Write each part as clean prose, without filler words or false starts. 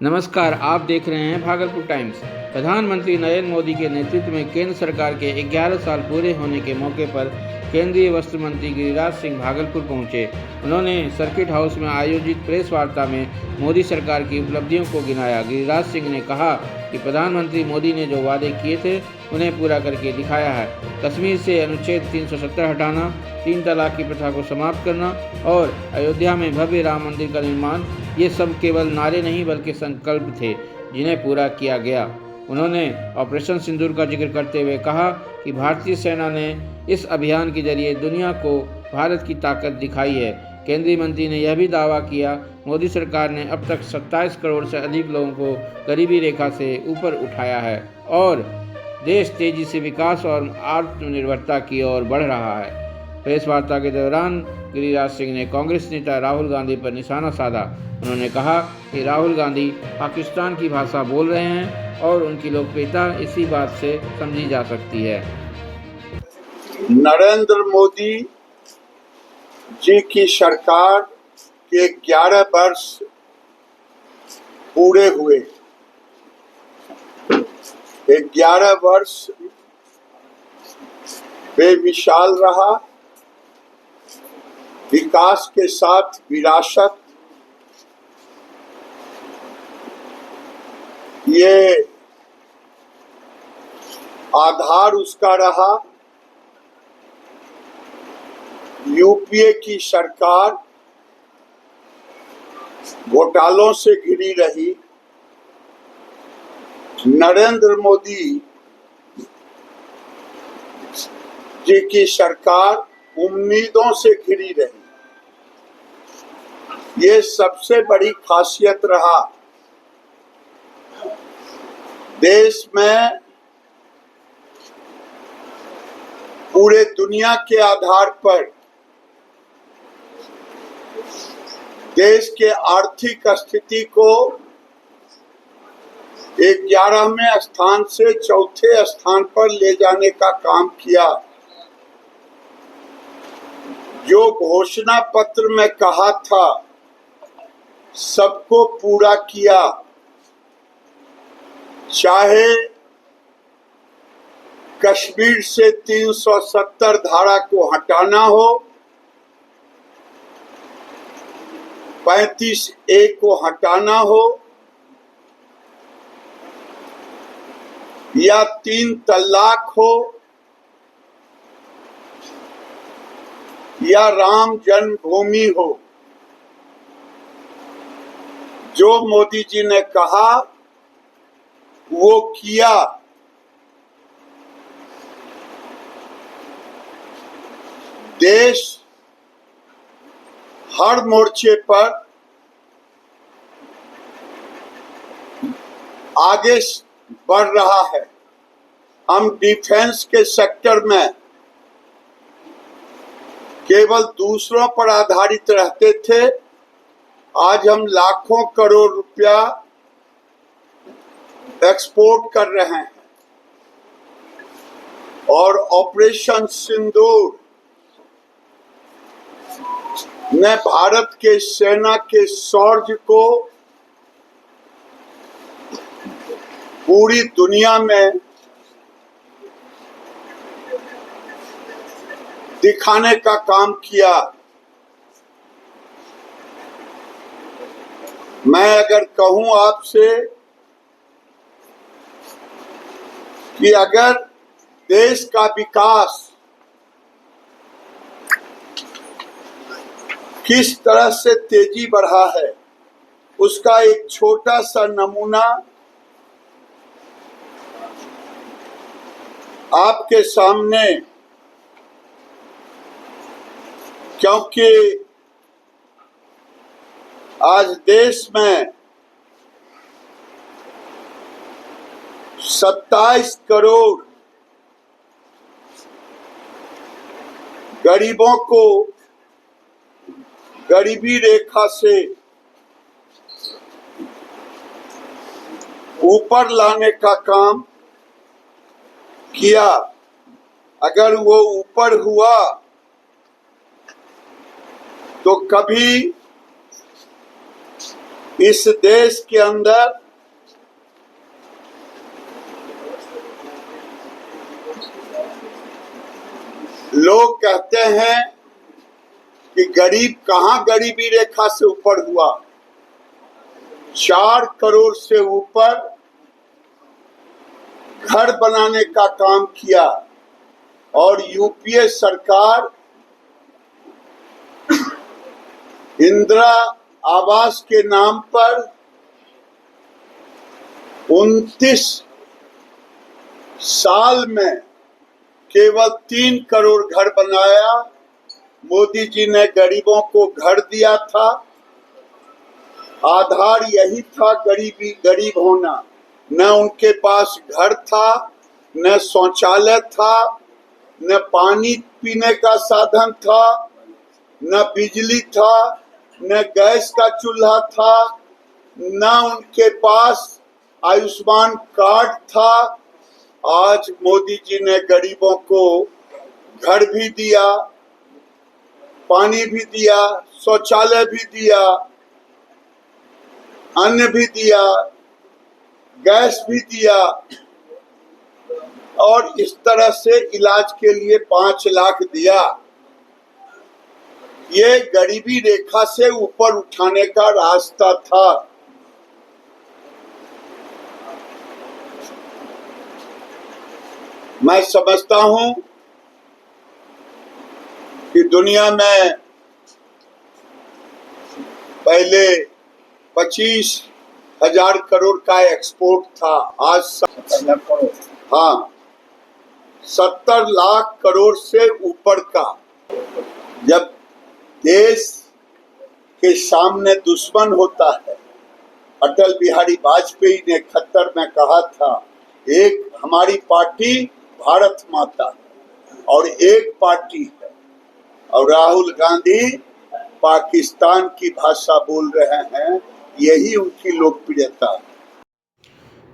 नमस्कार, आप देख रहे हैं भागलपुर टाइम्स। प्रधानमंत्री नरेंद्र मोदी के नेतृत्व में केंद्र सरकार के 11 साल पूरे होने के मौके पर केंद्रीय वस्त्र मंत्री गिरिराज सिंह भागलपुर पहुंचे। उन्होंने सर्किट हाउस में आयोजित प्रेस वार्ता में मोदी सरकार की उपलब्धियों को गिनाया। गिरिराज सिंह ने कहा कि प्रधानमंत्री मोदी ने जो वादे किए थे उन्हें पूरा करके दिखाया है। कश्मीर से अनुच्छेद 370 हटाना, 3 तलाक की प्रथा को समाप्त करना और अयोध्या में भव्य राम मंदिर का निर्माण, ये सब केवल नारे नहीं बल्कि संकल्प थे जिन्हें पूरा किया गया। उन्होंने ऑपरेशन सिंदूर का जिक्र करते हुए कहा कि भारतीय सेना ने इस अभियान के जरिए दुनिया को भारत की ताकत दिखाई है। केंद्रीय मंत्री ने यह भी दावा किया, मोदी सरकार ने अब तक 27 करोड़ से अधिक लोगों को गरीबी रेखा से ऊपर उठाया है और देश तेजी से विकास और आत्मनिर्भरता की ओर बढ़ रहा है। प्रेस वार्ता के दौरान गिरिराज सिंह ने कांग्रेस नेता राहुल गांधी पर निशाना साधा। उन्होंने कहा कि राहुल गांधी पाकिस्तान की भाषा बोल रहे हैं और उनकी लोकप्रियता इसी बात से समझी जा सकती है। नरेंद्र मोदी जी की सरकार के 11 वर्ष पूरे हुए। 11 वर्ष बेमिसाल रहा। विकास के साथ विरासत, ये आधार उसका रहा। यूपीए की सरकार घोटालों से घिरी रही। नरेंद्र मोदी जी की सरकार उम्मीदों से घिरी रही। ये सबसे बड़ी खासियत रहा। देश में पूरे दुनिया के आधार पर देश के आर्थिक स्थिति को 11वें स्थान से 4थे स्थान पर ले जाने का काम किया। जो घोषणा पत्र में कहा था सबको पूरा किया। चाहे कश्मीर से 370 धारा को हटाना हो, 35A को हटाना हो या 3 तलाक हो या राम जन्मभूमि हो, जो मोदी जी ने कहा वो किया। देश हर मोर्चे पर आगे बढ़ रहा है। हम डिफेंस के सेक्टर में केवल दूसरों पर आधारित रहते थे, आज हम लाखों करोड़ रुपया एक्सपोर्ट कर रहे हैं और ऑपरेशन सिंदूर ने भारत के सेना के शौर्य को पूरी दुनिया में दिखाने का काम किया। मैं अगर कहूं आपसे कि अगर देश का विकास किस तरह से तेजी बढ़ा है, उसका एक छोटा सा नमूना आपके सामने, क्योंकि आज देश में 27 करोड़ गरीबों को गरीबी रेखा से ऊपर लाने का काम किया। अगर वो ऊपर हुआ तो कभी इस देश के अंदर लोग कहते हैं कि गरीब कहां गरीबी रेखा से ऊपर हुआ। 4 करोड़ से ऊपर घर बनाने का काम किया और यूपीए सरकार इंदिरा आवास के नाम पर 29 साल में केवल 3 करोड़ घर बनाया। मोदी जी ने गरीबों को घर दिया था। आधार यही था गरीब होना। न उनके पास घर था, न शौचालय था, न पानी पीने का साधन था, न बिजली था, न गैस का चूल्हा था, न उनके पास आयुष्मान कार्ड था। आज मोदी जी ने गरीबों को घर भी दिया, पानी भी दिया, शौचालय भी दिया, अन्न भी दिया, गैस भी दिया और इस तरह से इलाज के लिए 5 लाख दिया। ये गरीबी रेखा से ऊपर उठाने का रास्ता था। मैं समझता हूं कि दुनिया में पहले 25,000 करोड़ का एक्सपोर्ट था, आज 70 लाख करोड़ से ऊपर का। जब देश के सामने दुश्मन होता है, अटल बिहारी वाजपेयी ने 71 में कहा था, एक हमारी पार्टी भारत माता और एक पार्टी है, और राहुल गांधी पाकिस्तान की भाषा बोल रहे हैं। यही उनकी लोकप्रियता है।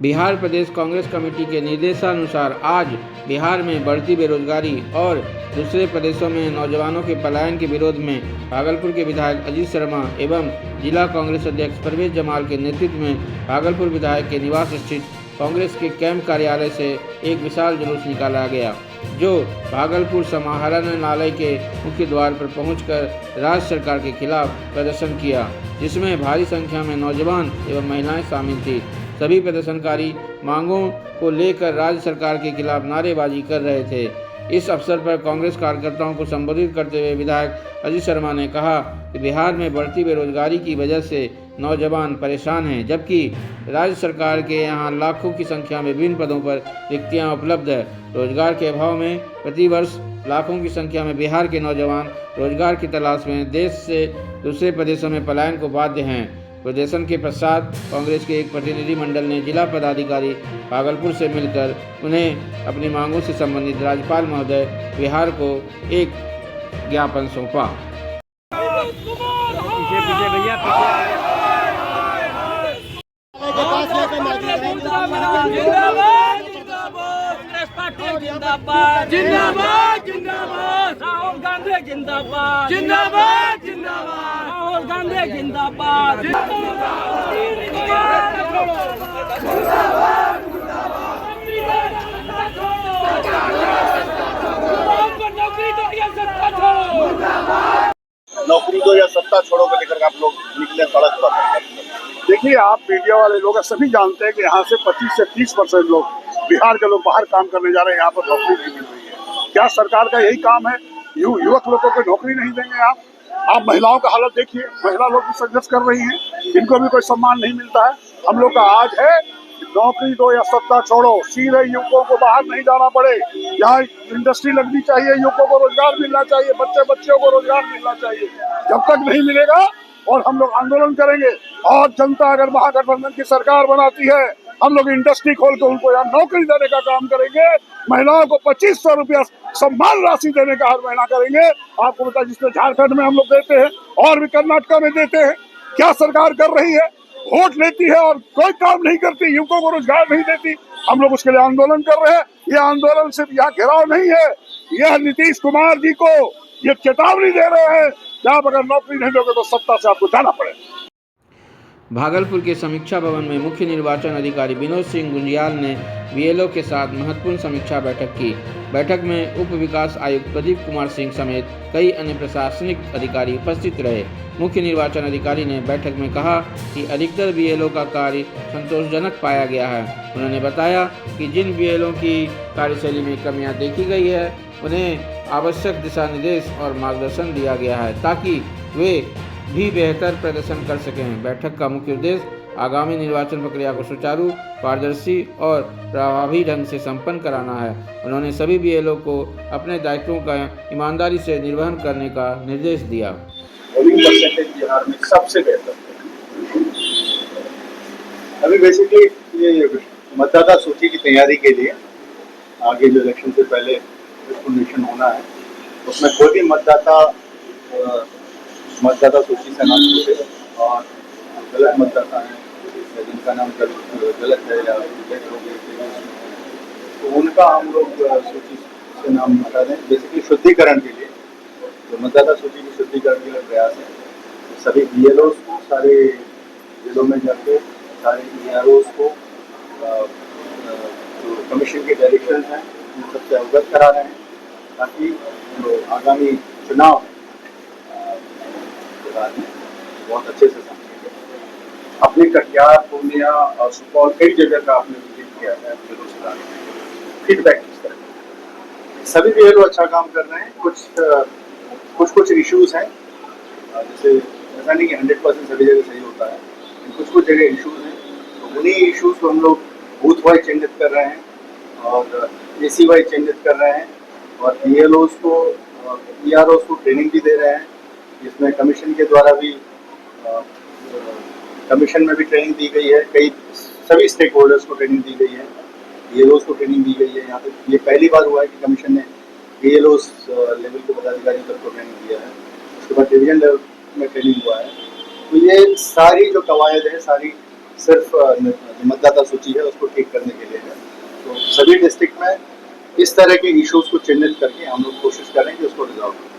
बिहार प्रदेश कांग्रेस कमेटी के निर्देशानुसार आज बिहार में बढ़ती बेरोजगारी और दूसरे प्रदेशों में नौजवानों के पलायन के विरोध में भागलपुर के विधायक अजीत शर्मा एवं जिला कांग्रेस अध्यक्ष परवेज जमाल के नेतृत्व में भागलपुर विधायक के निवास स्थित कांग्रेस के कैंप कार्यालय से एक विशाल जुलूस निकाला गया, जो भागलपुर समाहरणालय के मुख्य द्वार पर पहुंचकर राज्य सरकार के खिलाफ प्रदर्शन किया, जिसमें भारी संख्या में नौजवान एवं महिलाएं शामिल थी। सभी प्रदर्शनकारी मांगों को लेकर राज्य सरकार के खिलाफ नारेबाजी कर रहे थे। इस अवसर पर कांग्रेस कार्यकर्ताओं को संबोधित करते हुए विधायक अजीत शर्मा ने कहा कि बिहार में बढ़ती बेरोजगारी की वजह से नौजवान परेशान हैं, जबकि राज्य सरकार के यहाँ लाखों की संख्या में विभिन्न पदों पर रिक्तियाँ उपलब्ध है। रोजगार के अभाव में प्रतिवर्ष लाखों की संख्या में बिहार के नौजवान रोजगार की तलाश में देश से दूसरे प्रदेशों में पलायन को बाध्य हैं। प्रदर्शन के पश्चात कांग्रेस के एक प्रतिनिधि मंडल ने जिला पदाधिकारी भागलपुर से मिलकर उन्हें अपनी मांगों से संबंधित राज्यपाल महोदय बिहार को एक ज्ञापन सौंपा। जिंदाबाद जिंदाबाद जिंदाबाद राहुल गांधी जिंदाबाद जिंदाबाद जिंदाबाद राहुल गांधी जिंदाबाद नौकरी दो या सत्ता छोड़ो को लेकर आप लोग निकले सड़क पर। देखिए, आप मीडिया वाले लोग सभी जानते हैं कि यहाँ से 25 से 30% लोग बिहार के लोग बाहर काम करने जा रहे हैं, यहाँ पर नौकरी नहीं मिल रही है। क्या सरकार का यही काम है? युवक लोगों को नौकरी नहीं देंगे आप महिलाओं का हालत देखिए, महिला लोग भी संघर्ष कर रही हैं, इनको भी कोई सम्मान नहीं मिलता है। हम लोग का आज है नौकरी दो या सत्ता छोड़ो, सीधे युवकों को बाहर नहीं जाना पड़े, यहाँ इंडस्ट्री लगनी चाहिए, युवकों को रोजगार मिलना चाहिए, बच्चों को रोजगार मिलना चाहिए। जब तक नहीं मिलेगा और हम लोग आंदोलन करेंगे, और जनता अगर महागठबंधन की सरकार बनाती है, हम लोग इंडस्ट्री खोल के उनको यहाँ नौकरी देने का काम करेंगे। महिलाओं को 2500 रुपया सम्मान राशि देने का हर महीना करेंगे। आपको बता, जिसमें झारखंड में हम लोग देते हैं और भी कर्नाटक में देते हैं। क्या सरकार कर रही है? वोट लेती है और कोई काम नहीं करती, युवकों को रोजगार नहीं देती। हम लोग उसके लिए आंदोलन कर रहे हैं। यह आंदोलन सिर्फ यहाँ घेराव नहीं है, यह नीतीश कुमार जी को ये चेतावनी दे रहे हैं कि आप अगर नौकरी नहीं दोगे तो सत्ता से आपको जाना पड़ेगा। भागलपुर के समीक्षा भवन में मुख्य निर्वाचन अधिकारी विनोद सिंह गुंजियाल ने बीएलओ के साथ महत्वपूर्ण समीक्षा बैठक की। बैठक में उप विकास आयुक्त प्रदीप कुमार सिंह समेत कई अन्य प्रशासनिक अधिकारी उपस्थित रहे। मुख्य निर्वाचन अधिकारी ने बैठक में कहा कि अधिकतर बीएलओ का कार्य संतोषजनक पाया गया है। उन्होंने बताया कि जिन बीएलओ की कार्यशैली में कमियां देखी गई है उन्हें आवश्यक दिशा निर्देश और मार्गदर्शन दिया गया है ताकि वे भी बेहतर प्रदर्शन कर सकें। बैठक का मुख्य उद्देश्य आगामी निर्वाचन प्रक्रिया को सुचारू, पारदर्शी और प्रभावी ढंग से संपन्न कराना है। उन्होंने सभी बीएलओ को अपने दायित्वों का ईमानदारी से निर्वहन करने का निर्देश दिया। पोलिंग परसेंटेज बिहार में सबसे बेहतर है। अभी बेसिकली ये मतदाता सूची की तैयारी के लिए आगे जो इलेक्शन से पहले रिकॉग्निशन होना है उसमें कोई भी मतदाता सूची से नाम छूटे और गलत मतदाता हैं या जिनका नाम गलत है या डेथ हो गई तो उनका हम लोग सूची से नाम हटा दें। बेसिकली शुद्धिकरण के लिए जो मतदाता सूची की शुद्धिकरण के लिए प्रयास है तो सभी बीएलओ को सारे जिलों में जाके सारे बीआरओ को जो कमीशन के डायरेक्शन हैं उन सबसे अवगत करा रहे हैं ताकि जो आगामी चुनाव बहुत अच्छे से समझेंगे। अपने कटिहार, पूर्णिया और सुपौल कई जगह का आपने विजिट किया है, फीडबैक किस तरह सभी बीएलओ अच्छा काम कर रहे हैं। कुछ इश्यूज हैं जैसे ऐसा नहीं कि 100% सभी जगह सही होता है, कुछ जगह इश्यूज हैं तो उन्हीं इश्यूज को हम लोग बूथ वाइज चिन्हित कर रहे हैं और एसी वाइज चिन्हित कर रहे हैं और बीएलओ को बीआरओ को ट्रेनिंग भी दे रहे हैं जिसमें कमीशन के द्वारा भी कमीशन में भी ट्रेनिंग दी गई है। सभी स्टेक होल्डर्स को ट्रेनिंग दी गई है, बीएलओ को ट्रेनिंग दी गई है। यहाँ पे ये पहली बार हुआ है कि कमीशन ने बीएलओ लेवल के पदाधिकारियों तक को ट्रेनिंग दिया है, उसके बाद डिवीजन लेवल में ट्रेनिंग हुआ है। तो ये सारी जो कवायद है सारी सिर्फ मतदाता सूची है उसको ठीक करने के लिए है। तो सभी डिस्ट्रिक्ट में इस तरह के इश्यूज को चिन्हित करके हम लोग कोशिश करें कि उसको रिजॉल्व करें।